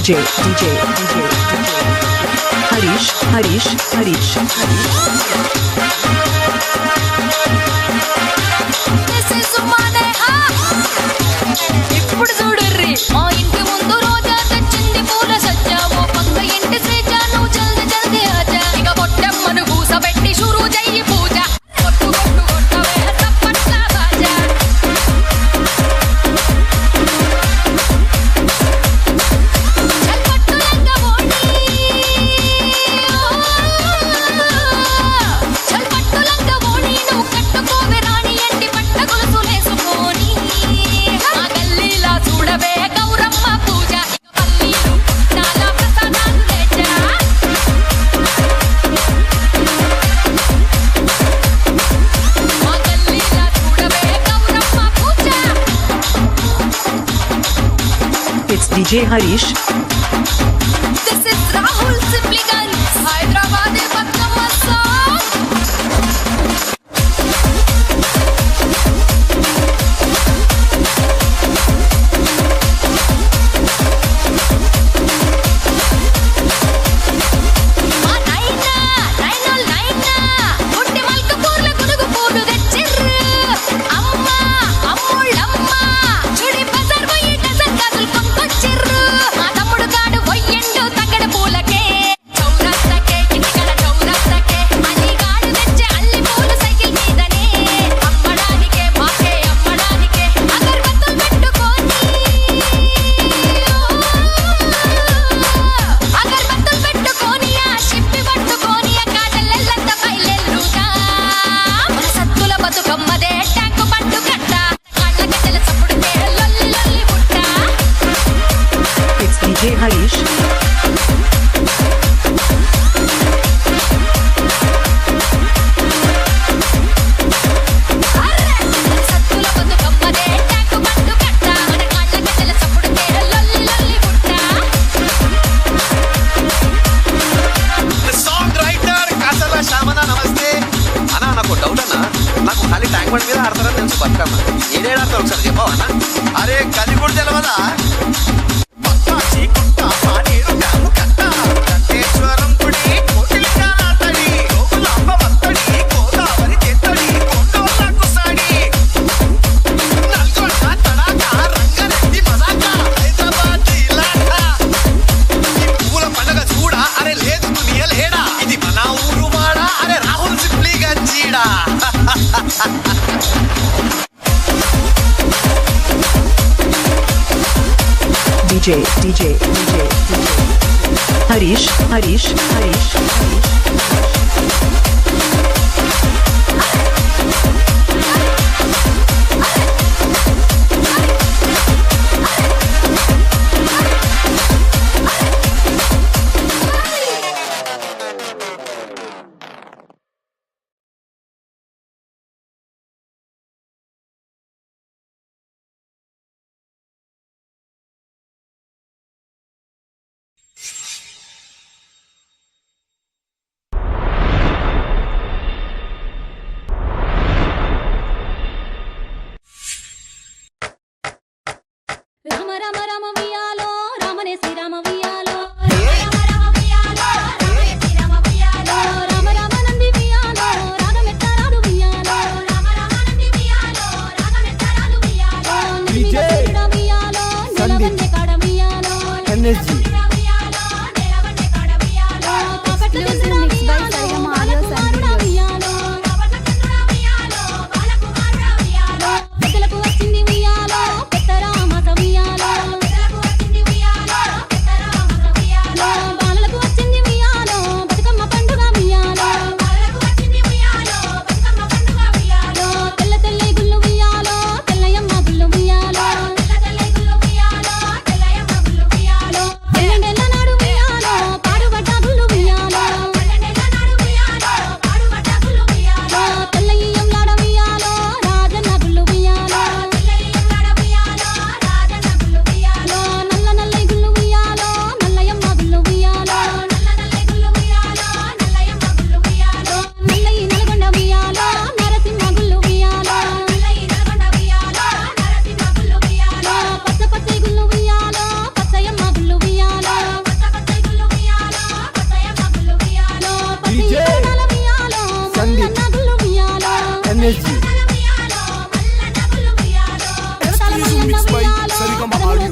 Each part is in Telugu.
Harish. ఇప్పుడు చూడుర్రి మా ఇంటి ముందు రోజా తెచ్చింది పూల సజ్జా ఓ పక్క ఇంటి శ్రీజ నువ్వు జల్ది జల్ది ఆజా ఇక బొట్టమ్మను కూసబెట్టి షురూ చెయ్యి పూజ కొట్టు కొట్టవే తప్పట్ల బాజా చల్పట్టు లంగ ఓణి చల్పట్టు లంగ ఓణి నువ్వు కట్టుకోవే రాణి ఎండి పట్ట గొలుసులేసుకొని ఆ గల్లీలా చూడవే గౌరమ్మ పూజ పల్లీలు నాల ప్రసాదాలు లేచా ఆ గల్లీలా చూడవే గౌరమ్మ పూజ. It's DJ Harish. This is Rahul Sibliganj, Hyderabad Bathukamma song. మా నైనా గుండె మల్క పూర్ల గునుగు పూలు తెచ్చిర్రు అమ్మ అమ్ముళ్ళమ్మ చుడి బజార్ పోయి డజన్ గాజులు కొనుకొచ్చిర్రు మా తమ్ముడు కాడు పొయ్యిండు తగ్గడ పూలకే చౌరస్తకే ఇంటికడ చౌరస్తకే అల్లిగాడు తెచ్చే అల్లి పూలు సైకిల్ మీదనే అమ్మడానికే మాకే అమ్మడానికే అగరబత్తులు పెట్టుకొని అగరబత్తులు పెట్టుకొని ఆ షిప్పి పట్టుకొని ఆ కాడలెల్లంత బయలెల్లుగా మన సత్తుల బతుకమ్మదే ట్యాంకు పట్టు కట్ట కాళ్ళ గజ్జల చప్పుడుకే లొల్లి లొల్లి పుట్ట. It's DJ Harish. సత్తుల బతుకమ్మదే ట్యాంకు పట్టు కట్ట మన కాళ్ళ గజ్జల చప్పుడుకే లొల్లి లొల్లి పుట్ట. సాంగ్ రైటర్ కాసల శ్యామన నమస్తే అన్నా నాకు డౌట్ అన్నా నాకు ఖాళీ ట్యాంక్ బండ్ మీద ఆడతారని తెలుసు బతుకమ్మ ఏడేడు ఆడతారు ఒకసారి చెప్పావు అన్న అరే గది కూడా తెలవదా పత్తాచి కుట్ట పాడేరు డ్యాము కట్ట కంటేశ్వరం గుడి కోటిలింగాల తడి గోకులాంబ వత్తడి గోదావరి తెత్తడి కొండోళ్ళ కుసాడి నల్గొండ తడాక రంగారెడ్డి మదాక హైదరాబాద్ ఇలాక ఈ పూల పండగ చూడా అరే లేదు దునియలేడా ఇది మన ఊరు వాడా అరే రాహుల్ సిప్లిగంజీడా DJ Harish. రామ రామ రామ వియాలో రామనే శ్రీరామ వియాలో రామ రామ నంది వియాలో రాగమెత్తరాదు వియాలో నిలిగడ వియాలో నిలవన్నే కడ వియాలో ఎనర్జీ తాకట్టు మిక్స్ బై సరిగమ ఆడియో సంగీతం వియాలో పెద్దలకు వచ్చింది వియాలో పెద్దరామ వియాలో బాలలకు వచ్చింది వియాలో బతుకమ్మ పండుగ వియాలో తెల్ల తెల్ల గుళ్ళు వియాలో తెల్లయమ్మ గుళ్ళు వియాలో NSG Exclusive mix by Sarigama Audio.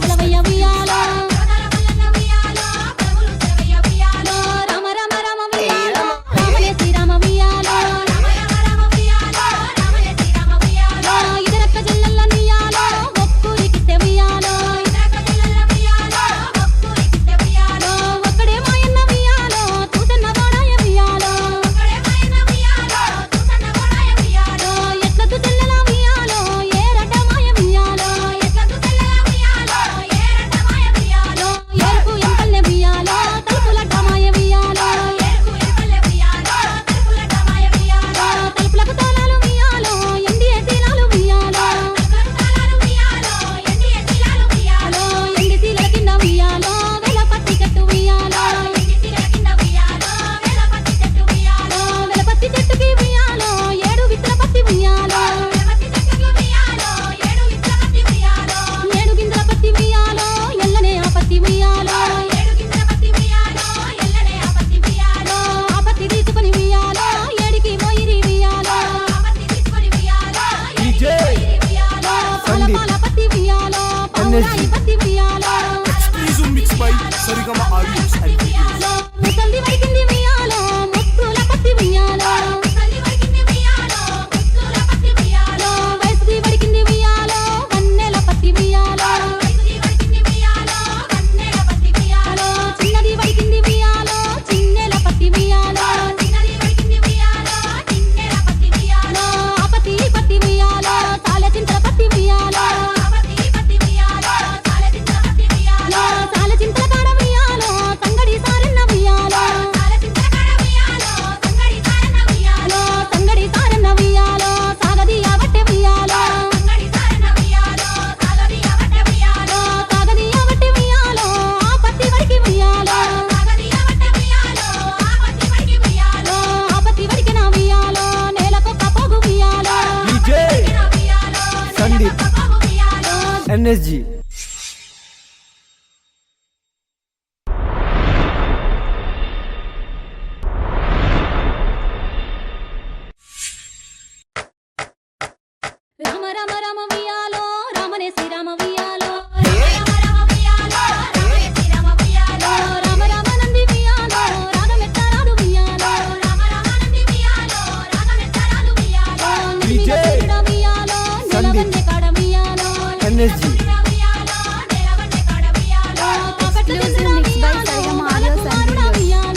Exclusive mix by Sarigama Audio and Videos. NSG Rama Rama Rama వియాలో రామనే శ్రీరామ వియాలో రామ రామ నంది వియాలో రాగమెత్తరాలు వియాలో DJ వియాలో నెలవన్నె కాడ వియాలో NSG Exclusive mix by Sarigama Audio and Videos.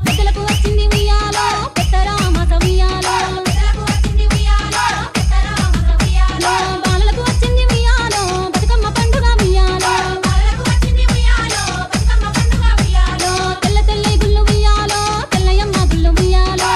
పెద్దలకు వచ్చింది వియాలో పెద్దరామస వియాలో బాలలకు వచ్చింది వియాలో బతుకమ్మ పండుగ వియాలో తెల్ల తెల్ల గుళ్ళు వియాలో తెల్లయమ్మ గుళ్ళు వియాలో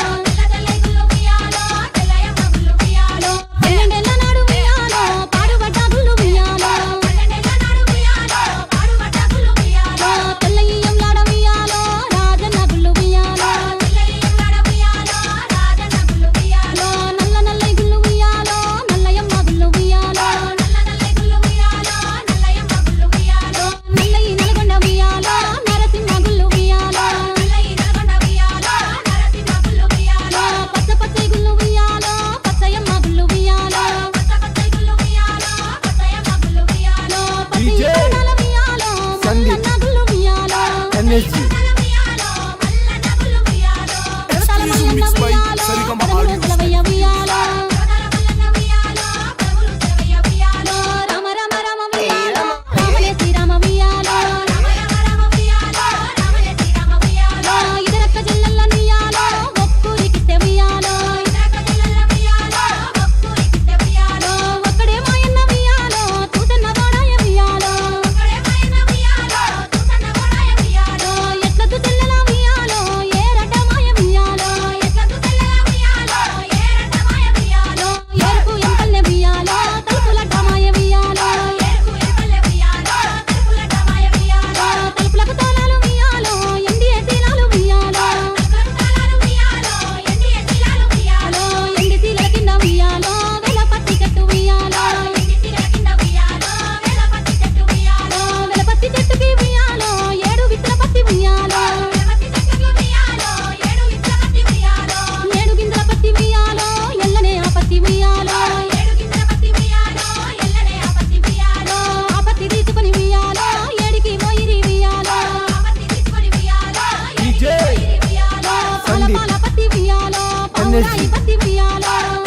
NSG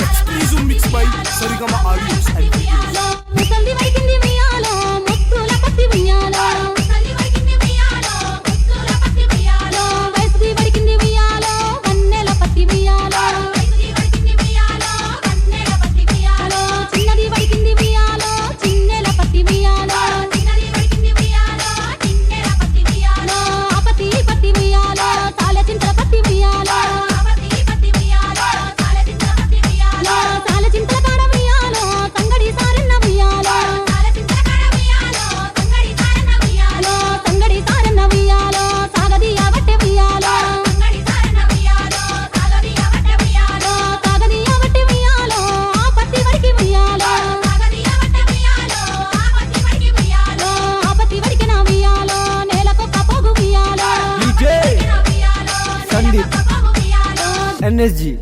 Exclusive mix by Sarigama Audios and Videos. ముసలి వడికింది మియాలో ముత్తుల పత్తి మియాలో ముసలి వడికింది మియాలో ముత్తుల పత్తి మియాలో వయసుది వడికింది మియాలో వన్నెల పత్తి మియాలో వయసుది వడికింది మియాలో వన్నెల పత్తి మియాలో చిన్నది వడికింది మియాలో చిన్నెల పత్తి మియాలో చిన్నది వడికింది మియాలో చిన్నెల పత్తి మియాలో ఆపతి పత్తి మియాలో తాల చింతల పత్తి మియాలో ఆపతి పత్తి మియాలో తాల చింతల పత్తి మియాలో తాల చింతల కాడ మియాలో సంగడి సారన్న మియాలో తాల చింతల కాడ మియాలో సంగడి సారన్న మియాలో సంగడి సారన్న మియాలో సాగదియ వట్టె మియాలో సంగడి సారన్న మియాలో సాగదియ వట్టె మియాలో సాగదియ వట్టె మియాలో ఆ పత్తి వడికి మియాలో సాగదియ వట్టె మియాలో ఆ పత్తి వడికి మియాలో ఆ పత్తి వడికిన మియాలో నేలకొక్క పోగు మియాలో DJ మియాలో సందీప్ పోగు మియాలో ఎన్ఎస్జి